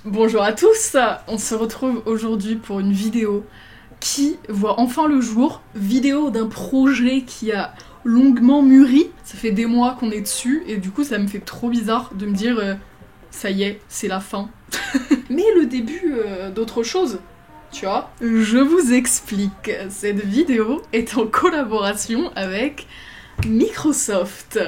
Bonjour à tous, on se retrouve aujourd'hui pour une vidéo qui voit enfin le jour. Vidéo d'un projet qui a longuement mûri, ça fait des mois qu'on est dessus et du coup ça me fait trop bizarre de me dire ça y est, c'est la fin. Mais le début d'autre chose, tu vois. Je vous explique, cette vidéo est en collaboration avec Microsoft.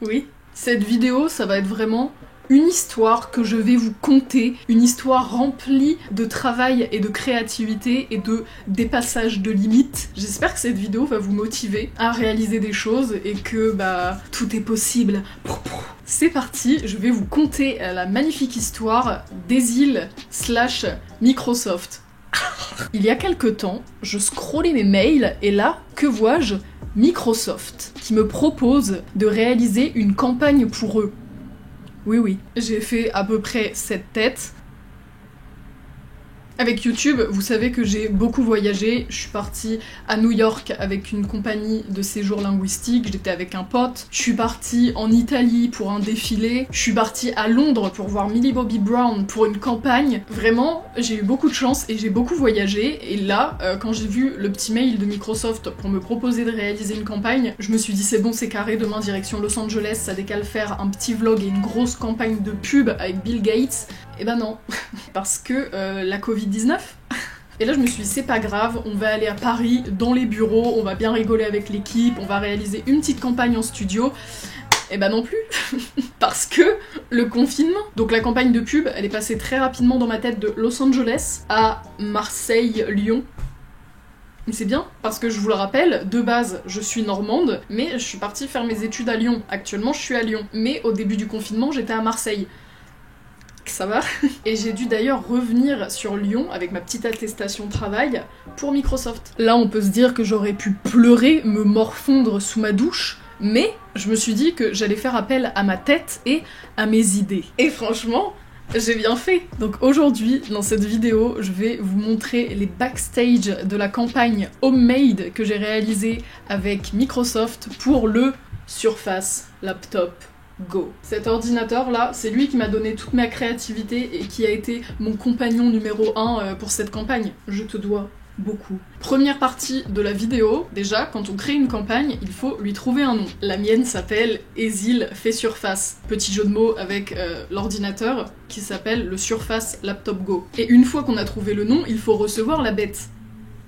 Oui, cette vidéo ça va être vraiment une histoire que je vais vous conter, une histoire remplie de travail et de créativité et de dépassage de limites. J'espère que cette vidéo va vous motiver à réaliser des choses et que tout est possible. C'est parti, je vais vous conter la magnifique histoire d'Ezil / Microsoft. Il y a quelque temps, je scrollais mes mails et là, que vois-je ? Microsoft qui me propose de réaliser une campagne pour eux. Oui, j'ai fait à peu près cette tête. Avec YouTube, vous savez que j'ai beaucoup voyagé, je suis partie à New York avec une compagnie de séjour linguistique, j'étais avec un pote, je suis partie en Italie pour un défilé, je suis partie à Londres pour voir Millie Bobby Brown pour une campagne. Vraiment, j'ai eu beaucoup de chance et j'ai beaucoup voyagé, et là, quand j'ai vu le petit mail de Microsoft pour me proposer de réaliser une campagne, je me suis dit c'est bon, c'est carré, demain direction Los Angeles, ça décale faire un petit vlog et une grosse campagne de pub avec Bill Gates. Eh ben non, parce que la Covid-19. Et là je me suis dit c'est pas grave, on va aller à Paris, dans les bureaux, on va bien rigoler avec l'équipe, on va réaliser une petite campagne en studio. Eh ben non plus, parce que le confinement. Donc la campagne de pub, elle est passée très rapidement dans ma tête de Los Angeles à Marseille, Lyon. Mais c'est bien, parce que je vous le rappelle, de base, je suis normande, mais je suis partie faire mes études à Lyon. Actuellement, je suis à Lyon. Mais au début du confinement, j'étais à Marseille. Ça va. Et j'ai dû d'ailleurs revenir sur Lyon avec ma petite attestation travail pour Microsoft. Là, on peut se dire que j'aurais pu pleurer, me morfondre sous ma douche, mais je me suis dit que j'allais faire appel à ma tête et à mes idées. Et franchement, j'ai bien fait. Donc aujourd'hui, dans cette vidéo, je vais vous montrer les backstage de la campagne Homemade que j'ai réalisée avec Microsoft pour le Surface Laptop Go. Cet ordinateur là, c'est lui qui m'a donné toute ma créativité et qui a été mon compagnon numéro 1 pour cette campagne. Je te dois beaucoup. Première partie de la vidéo, déjà, quand on crée une campagne, il faut lui trouver un nom. La mienne s'appelle Ezil fait Surface. Petit jeu de mots avec l'ordinateur qui s'appelle le Surface Laptop Go. Et une fois qu'on a trouvé le nom, il faut recevoir la bête.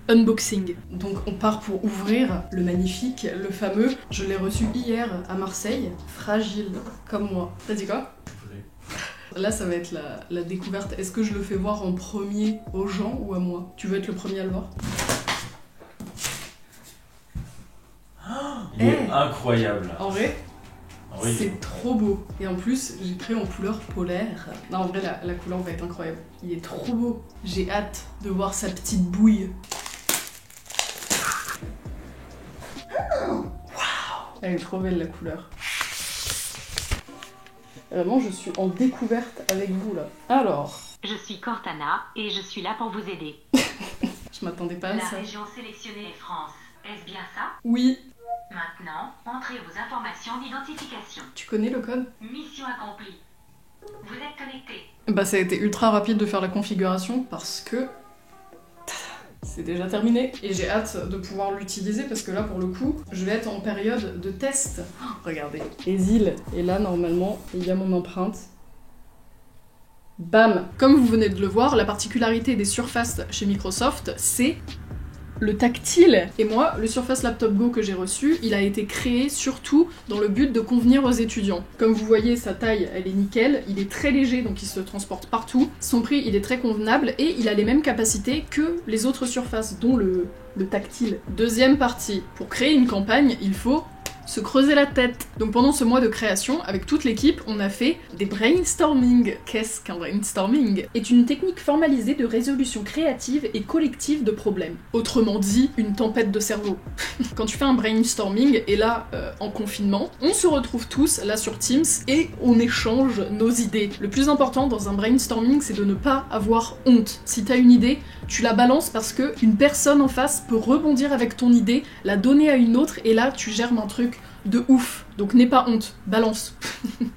Unboxing. Donc on part pour ouvrir le magnifique, le fameux. Je l'ai reçu hier à Marseille, fragile comme moi. T'as dit quoi ? Là ça va être la découverte. Est-ce que je le fais voir en premier aux gens ou à moi ? Tu veux être le premier à le voir ? Il est incroyable. En vrai, oui. C'est trop beau. Et en plus, j'ai pris en couleur polaire. Non, en vrai, la couleur va être incroyable. Il est trop beau. J'ai hâte de voir sa petite bouille. Elle est trop belle la couleur. Vraiment, je suis en découverte avec vous là. Alors. Je suis Cortana et je suis là pour vous aider. Je m'attendais pas à ça. La région sélectionnée est France. Est-ce bien ça ? Oui. Maintenant, entrez vos informations d'identification. Tu connais le code ? Mission accomplie. Vous êtes connecté. Bah ça a été ultra rapide de faire la configuration parce que c'est déjà terminé et j'ai hâte de pouvoir l'utiliser parce que là pour le coup je vais être en période de test. Oh, regardez, Ezil, et là normalement il y a mon empreinte. Bam! Comme vous venez de le voir, la particularité des surfaces chez Microsoft, c'est le tactile. Et moi, le Surface Laptop Go que j'ai reçu, il a été créé surtout dans le but de convenir aux étudiants. Comme vous voyez, sa taille, elle est nickel, il est très léger, donc il se transporte partout. Son prix, il est très convenable, et il a les mêmes capacités que les autres surfaces, dont le tactile. Deuxième partie, pour créer une campagne, il faut se creuser la tête. Donc pendant ce mois de création, avec toute l'équipe, on a fait des brainstorming. Qu'est-ce qu'un brainstorming ? Est une technique formalisée de résolution créative et collective de problèmes. Autrement dit, une tempête de cerveau. Quand tu fais un brainstorming, et là, en confinement, on se retrouve tous, là sur Teams, et on échange nos idées. Le plus important dans un brainstorming, c'est de ne pas avoir honte. Si t'as une idée, tu la balances parce que une personne en face peut rebondir avec ton idée, la donner à une autre, et là, tu germes un truc de ouf. Donc n'aie pas honte, balance.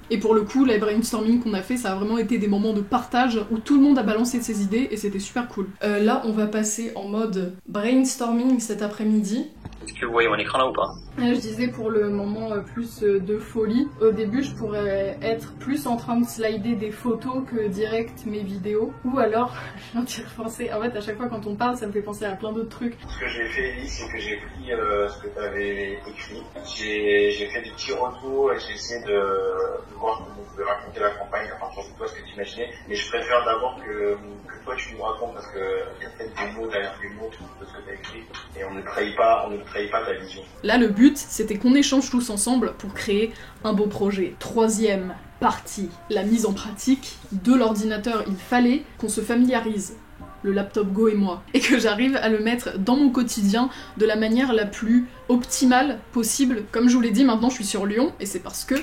Et pour le coup, les brainstorming qu'on a fait, ça a vraiment été des moments de partage où tout le monde a balancé ses idées et c'était super cool. Là, on va passer en mode brainstorming cet après-midi. Est-ce que vous voyez mon écran là ou pas? Là, je disais pour le moment plus de folie. Au début, je pourrais être plus en train de slider des photos que direct mes vidéos. Ou alors, je viens d'y repenser. En fait, à chaque fois quand on parle, ça me fait penser à plein d'autres trucs. Ce que j'ai fait, Elise, c'est que j'ai pris ce que tu avais écrit. J'ai fait des petits retours et j'ai essayé de voir comment vous pouvez raconter la campagne à partir de toi, ce que tu imaginais. Mais je préfère d'abord que toi tu nous racontes parce qu'il y a peut-être des mots derrière des mots de ce que tu as écrit et on ne trahit pas ta vision. Là, le but, c'était qu'on échange tous ensemble pour créer un beau projet. Troisième partie, la mise en pratique de l'ordinateur. Il fallait qu'on se familiarise, le laptop Go et moi, et que j'arrive à le mettre dans mon quotidien de la manière la plus optimale possible. Comme je vous l'ai dit, maintenant je suis sur Lyon, et c'est parce que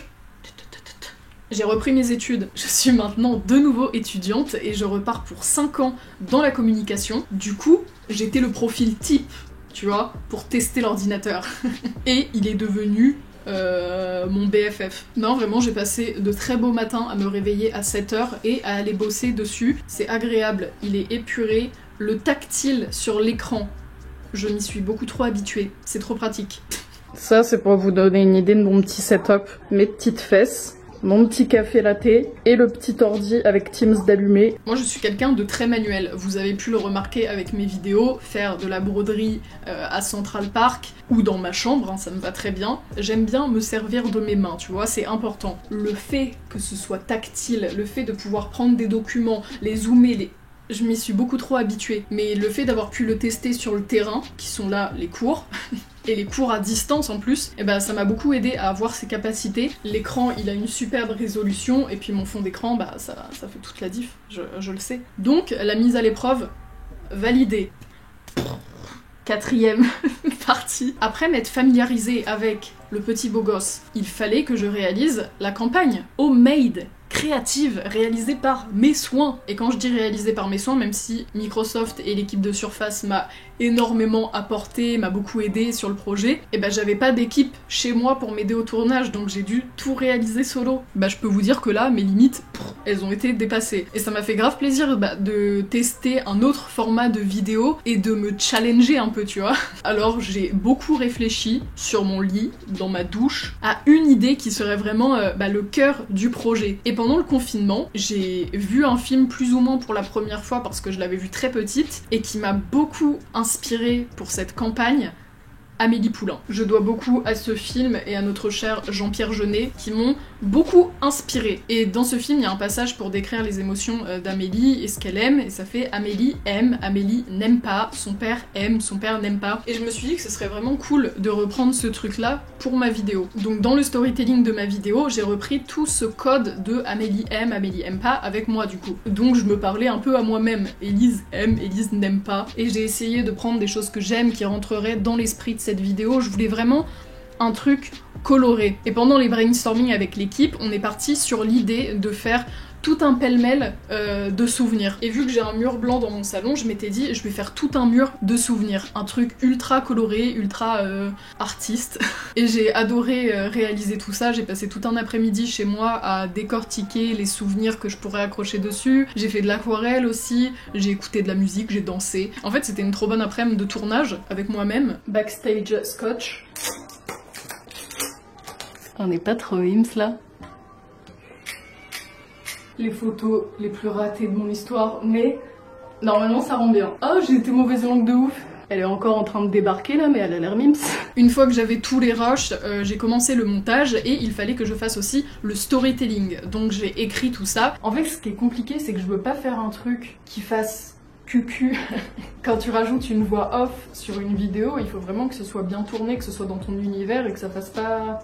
j'ai repris mes études. Je suis maintenant de nouveau étudiante et je repars pour 5 ans dans la communication. Du coup, j'étais le profil type, tu vois, pour tester l'ordinateur. Et il est devenu mon BFF. Non, vraiment, j'ai passé de très beaux matins à me réveiller à 7h et à aller bosser dessus. C'est agréable, il est épuré. Le tactile sur l'écran, je m'y suis beaucoup trop habituée. C'est trop pratique. Ça, c'est pour vous donner une idée de mon petit setup. Mes petites fesses, mon petit café latte et le petit ordi avec Teams d'allumé. Moi je suis quelqu'un de très manuel, vous avez pu le remarquer avec mes vidéos, faire de la broderie à Central Park ou dans ma chambre, hein, ça me va très bien. J'aime bien me servir de mes mains, tu vois, c'est important. Le fait que ce soit tactile, le fait de pouvoir prendre des documents, les zoomer, je m'y suis beaucoup trop habituée. Mais le fait d'avoir pu le tester sur le terrain, qui sont là les cours, et les cours à distance en plus, et ben ça m'a beaucoup aidé à avoir ses capacités. L'écran, il a une superbe résolution, et puis mon fond d'écran, bah ça fait toute la diff, je le sais. Donc, la mise à l'épreuve, validée. Quatrième partie. Après m'être familiarisée avec le petit beau gosse, il fallait que je réalise la campagne homemade, créative, réalisée par mes soins. Et quand je dis réalisée par mes soins, même si Microsoft et l'équipe de Surface m'a énormément apporté, m'a beaucoup aidé sur le projet, et ben j'avais pas d'équipe chez moi pour m'aider au tournage, donc j'ai dû tout réaliser solo. Bah je peux vous dire que là, mes limites, elles ont été dépassées. Et ça m'a fait grave plaisir de tester un autre format de vidéo et de me challenger un peu, tu vois. Alors j'ai beaucoup réfléchi sur mon lit, dans ma douche, à une idée qui serait vraiment le cœur du projet. Et pendant le confinement, j'ai vu un film plus ou moins pour la première fois parce que je l'avais vu très petite et qui m'a beaucoup inspirée pour cette campagne, Amélie Poulain. Je dois beaucoup à ce film et à notre cher Jean-Pierre Jeunet qui m'ont beaucoup inspirée. Et dans ce film, il y a un passage pour décrire les émotions d'Amélie et ce qu'elle aime, et ça fait Amélie aime, Amélie n'aime pas, son père aime, son père n'aime pas. Et je me suis dit que ce serait vraiment cool de reprendre ce truc-là pour ma vidéo. Donc dans le storytelling de ma vidéo, j'ai repris tout ce code de Amélie aime pas avec moi du coup. Donc je me parlais un peu à moi-même. Élise aime, Élise n'aime pas. Et j'ai essayé de prendre des choses que j'aime qui rentreraient dans l'esprit de cette vidéo. Je voulais vraiment un truc coloré. Et pendant les brainstorming avec l'équipe, on est parti sur l'idée de faire tout un pêle-mêle de souvenirs. Et vu que j'ai un mur blanc dans mon salon, je m'étais dit je vais faire tout un mur de souvenirs. Un truc ultra coloré, ultra artiste. Et j'ai adoré réaliser tout ça. J'ai passé tout un après-midi chez moi à décortiquer les souvenirs que je pourrais accrocher dessus. J'ai fait de l'aquarelle aussi, j'ai écouté de la musique, j'ai dansé. En fait c'était une trop bonne après-midi de tournage avec moi-même. Backstage scotch. On n'est pas trop ims là. Les photos les plus ratées de mon histoire, mais normalement ça rend bien. Oh, j'ai été mauvaise langue de ouf. Elle est encore en train de débarquer là, mais elle a l'air mims. Une fois que j'avais tous les rushs, j'ai commencé le montage et il fallait que je fasse aussi le storytelling. Donc j'ai écrit tout ça. En fait, ce qui est compliqué, c'est que je veux pas faire un truc qui fasse cucu. Quand tu rajoutes une voix off sur une vidéo, il faut vraiment que ce soit bien tourné, que ce soit dans ton univers et que ça fasse pas...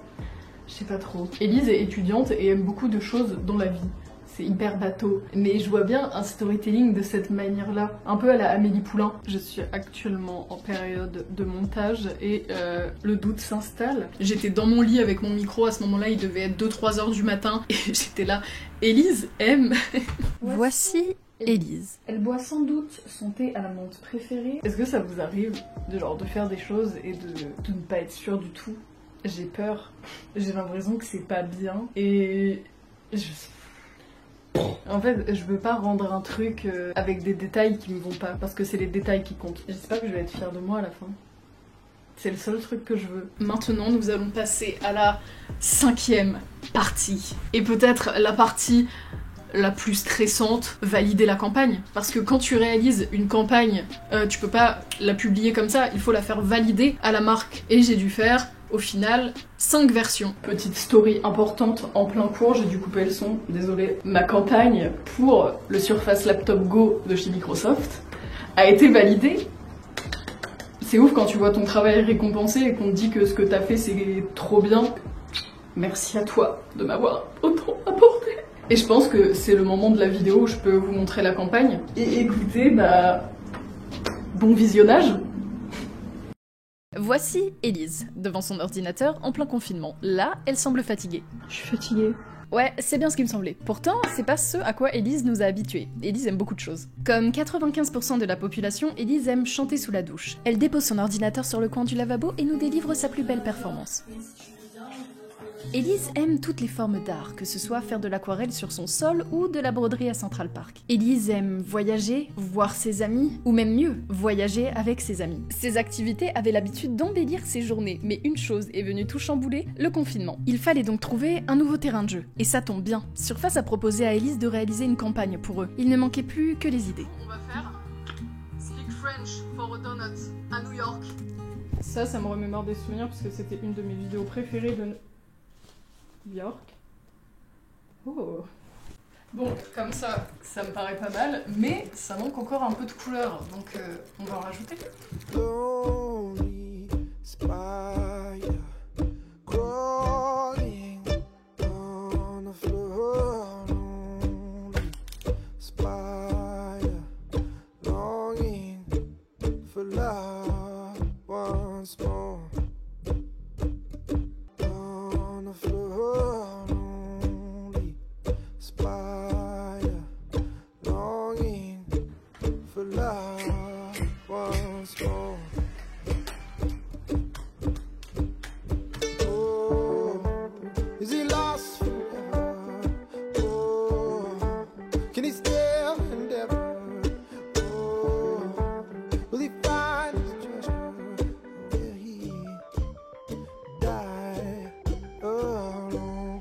Je sais pas trop. Élise est étudiante et aime beaucoup de choses dans la vie. C'est hyper bateau. Mais je vois bien un storytelling de cette manière-là. Un peu à la Amélie Poulain. Je suis actuellement en période de montage et le doute s'installe. J'étais dans mon lit avec mon micro, à ce moment-là il devait être 2-3 heures du matin et j'étais là. Élise aime. Voici Élise. Elle boit sans doute son thé à la menthe préférée. Est-ce que ça vous arrive de faire des choses et de ne pas être sûr du tout J'ai peur. J'ai l'impression que c'est pas bien. Et... En fait, je veux pas rendre un truc avec des détails qui me vont pas, parce que c'est les détails qui comptent. J'espère que je vais être fière de moi à la fin. C'est le seul truc que je veux. Maintenant, nous allons passer à la 5e partie. Et peut-être la partie la plus stressante, valider la campagne. Parce que quand tu réalises une campagne, tu peux pas la publier comme ça, il faut la faire valider à la marque. Et j'ai dû faire, au final, 5 versions. Petite story importante, en plein cours, j'ai dû couper le son, désolé. Ma campagne pour le Surface Laptop Go de chez Microsoft a été validée. C'est ouf quand tu vois ton travail récompensé et qu'on te dit que ce que t'as fait c'est trop bien. Merci à toi de m'avoir autant apporté. Et je pense que c'est le moment de la vidéo où je peux vous montrer la campagne. Et écoutez, bon visionnage. Voici Élise, devant son ordinateur en plein confinement. Là, elle semble fatiguée. Je suis fatiguée. Ouais, c'est bien ce qui me semblait. Pourtant, c'est pas ce à quoi Élise nous a habitués. Élise aime beaucoup de choses. Comme 95% de la population, Élise aime chanter sous la douche. Elle dépose son ordinateur sur le coin du lavabo et nous délivre sa plus belle performance. Élise aime toutes les formes d'art, que ce soit faire de l'aquarelle sur son sol ou de la broderie à Central Park. Élise aime voyager, voir ses amis, ou même mieux, voyager avec ses amis. Ces activités avaient l'habitude d'embellir ses journées, mais une chose est venue tout chambouler, le confinement. Il fallait donc trouver un nouveau terrain de jeu. Et ça tombe bien, Surface a proposé à Élise de réaliser une campagne pour eux. Il ne manquait plus que les idées. On va faire Speak French for a Donut à New York. Ça me remémore des souvenirs parce que c'était une de mes vidéos préférées de York. Oh. Bon, comme ça me paraît pas mal, mais ça manque encore un peu de couleur, donc on va en rajouter. Lonely spider crawling on the floor. Lonely spider longing for love once more. On the floor, lonely spider longing for love once more. Oh, is he lost forever? Oh, can he still endeavor? Oh, will he find his treasure? Will he die alone?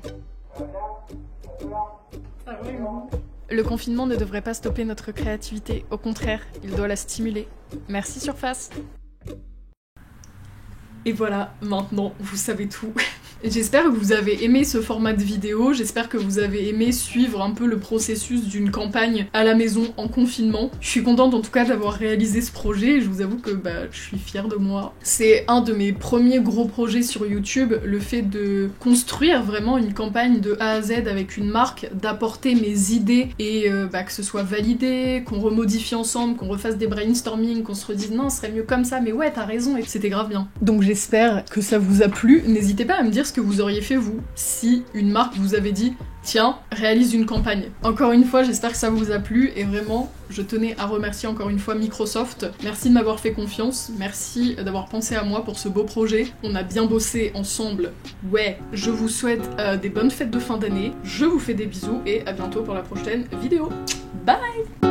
Le confinement ne devrait pas stopper notre créativité, au contraire, il doit la stimuler. Merci Surface. Et voilà, maintenant, vous savez tout. J'espère que vous avez aimé ce format de vidéo, j'espère que vous avez aimé suivre un peu le processus d'une campagne à la maison en confinement. Je suis contente en tout cas d'avoir réalisé ce projet et je vous avoue que je suis fière de moi. C'est un de mes premiers gros projets sur YouTube, le fait de construire vraiment une campagne de A à Z avec une marque, d'apporter mes idées et que ce soit validé, qu'on remodifie ensemble, qu'on refasse des brainstorming, qu'on se redise non, ce serait mieux comme ça, mais ouais, t'as raison, et c'était grave bien. Donc j'espère que ça vous a plu, n'hésitez pas à me dire ce que vous auriez fait vous, si une marque vous avait dit tiens, réalise une campagne. Encore une fois, j'espère que ça vous a plu et vraiment, je tenais à remercier encore une fois Microsoft. Merci de m'avoir fait confiance, merci d'avoir pensé à moi pour ce beau projet. On a bien bossé ensemble. Ouais, je vous souhaite des bonnes fêtes de fin d'année, je vous fais des bisous et à bientôt pour la prochaine vidéo. Bye!